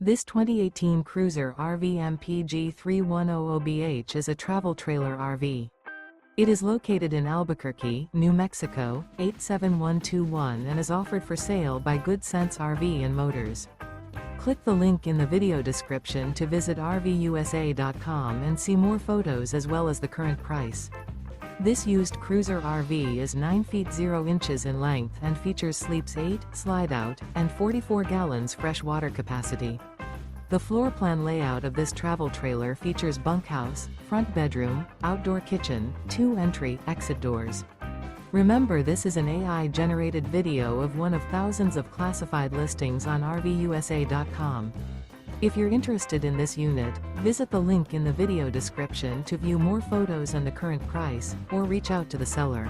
This 2018 Cruiser RV MPG 3100BH is a travel trailer RV. It is located in Albuquerque, New Mexico, 87121 and is offered for sale by Good Sense RV and Motors. Click the link in the video description to visit RVUSA.com and see more photos as well as the current price. This used Cruiser RV is 9 feet 0 inches in length and features sleeps 8, slide-out, and 44 gallons fresh water capacity. The floor plan layout of this travel trailer features bunkhouse, front bedroom, outdoor kitchen, 2 entry/exit doors. Remember, this is an AI-generated video of one of thousands of classified listings on RVUSA.com. If you're interested in this unit, visit the link in the video description to view more photos and the current price, or reach out to the seller.